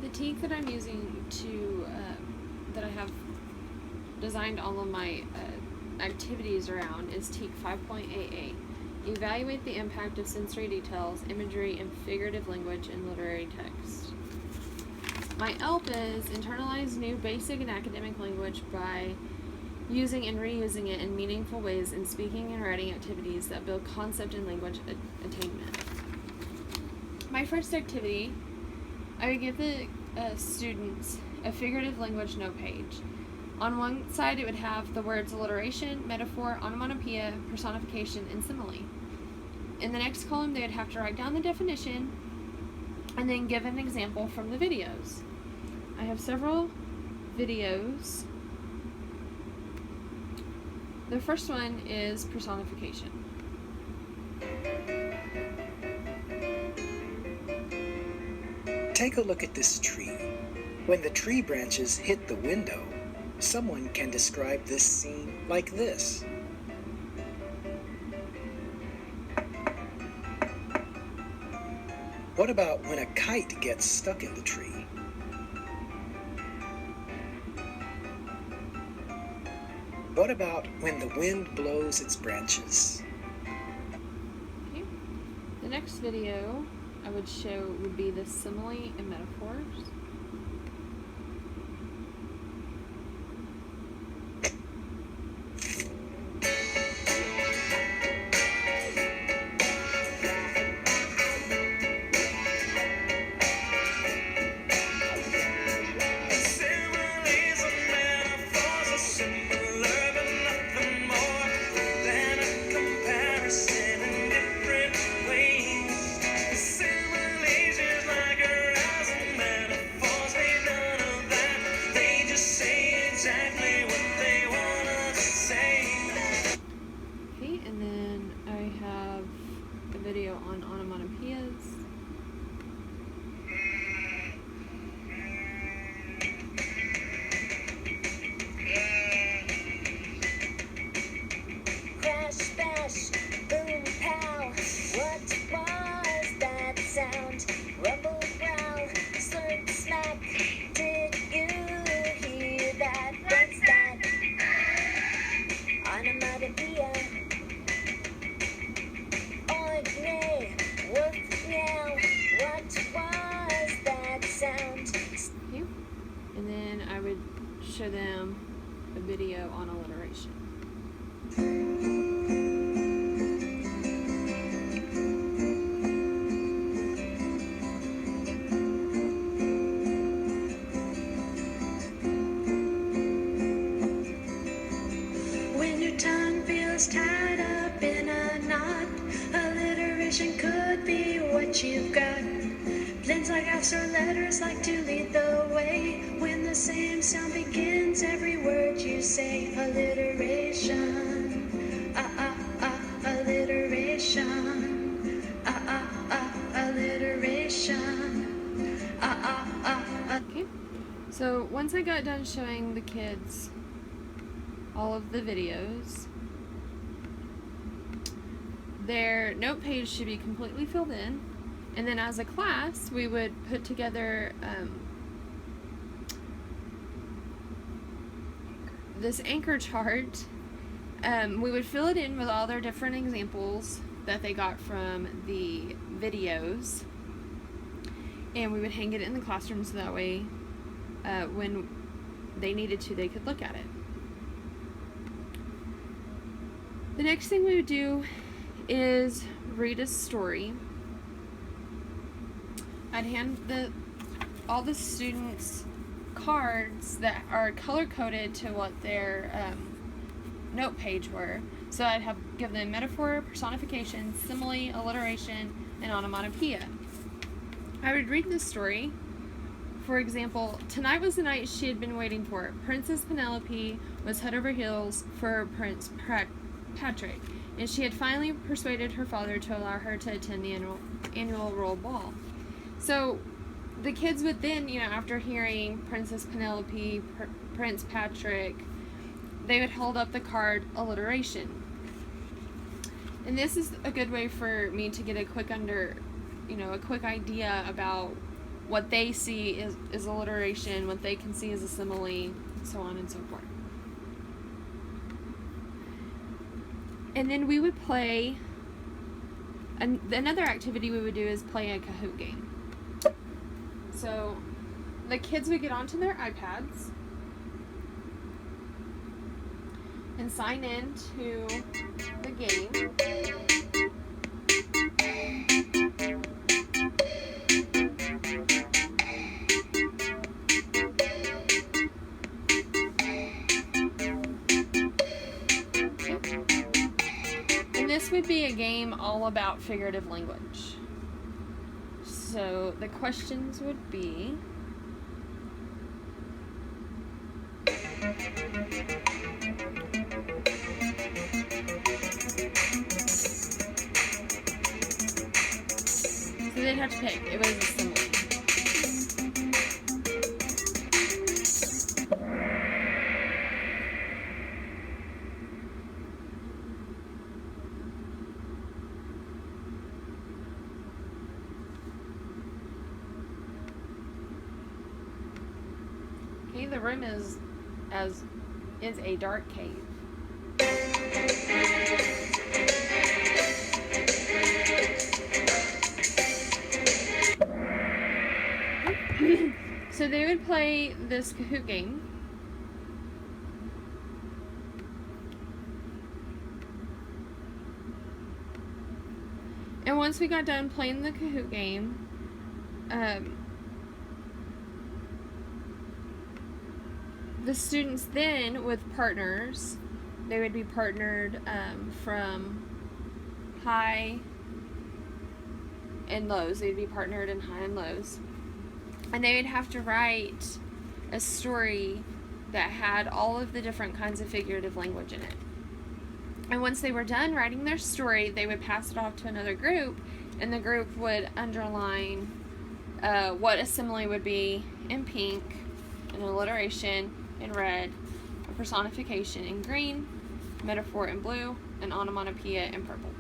The teak that I'm using to, that I have designed all of my activities around is teak 5.88. Evaluate the impact of sensory details, imagery, and figurative language in literary text. My ELP is internalize new basic and academic language by using and reusing it in meaningful ways in speaking and writing activities that build concept and language attainment. My first activity, I would give the students a figurative language note page. On one side, it would have the words alliteration, metaphor, onomatopoeia, personification, and simile. In the next column, they would have to write down the definition and then give an example from the videos. I have several videos. The first one is personification. Take a look at this tree. When the tree branches hit the window, someone can describe this scene like this. What about when a kite gets stuck in the tree? What about when the wind blows its branches? Okay. The next video I would show would be the simile and metaphors. Video on onomatopoeias. Crash, bash, boom, pow. What was that sound? Rumble, growl, slurp, smack. Did you hear that? What's that? Onomatopoeia. And then I would show them a video on alliteration. When your tongue feels tied up in a knot, alliteration could be what you've got. Blends like apps or letters like to lead the way. When the same sound begins every word you say. Alliteration, alliteration, alliteration, Okay, so once I got done showing the kids all of the videos, their note page should be completely filled in. And then as a class, we would put together this anchor chart. We would fill it in with all their different examples that they got from the videos. And we would hang it in the classroom so that way when they needed to, they could look at it. The next thing we would do is read a story. I'd hand all the students cards that are color-coded to what their note page were. So I'd give them metaphor, personification, simile, alliteration, and onomatopoeia. I would read the story. For example, tonight was the night she had been waiting for. Princess Penelope was head over heels for Prince Patrick, and she had finally persuaded her father to allow her to attend the annual royal ball. So the kids would then, after hearing Princess Penelope, Prince Patrick, they would hold up the card alliteration. And this is a good way for me to get a quick idea about what they see is alliteration, what they can see is a simile, so on and so forth. And then we would play, another activity we would do is play a Kahoot game. So the kids would get onto their iPads and sign in to the game. And this would be a game all about figurative language. So the questions would be, so they'd have to pick. It was a simile. Okay, the room is a dark cave. So they would play this Kahoot game. And once we got done playing the Kahoot game, the students then, with partners, they would be partnered from high and lows. They'd be partnered in high and lows. And they would have to write a story that had all of the different kinds of figurative language in it. And once they were done writing their story, they would pass it off to another group, and the group would underline what a simile would be in pink, an alliteration in red, a personification in green, metaphor in blue, and onomatopoeia in purple.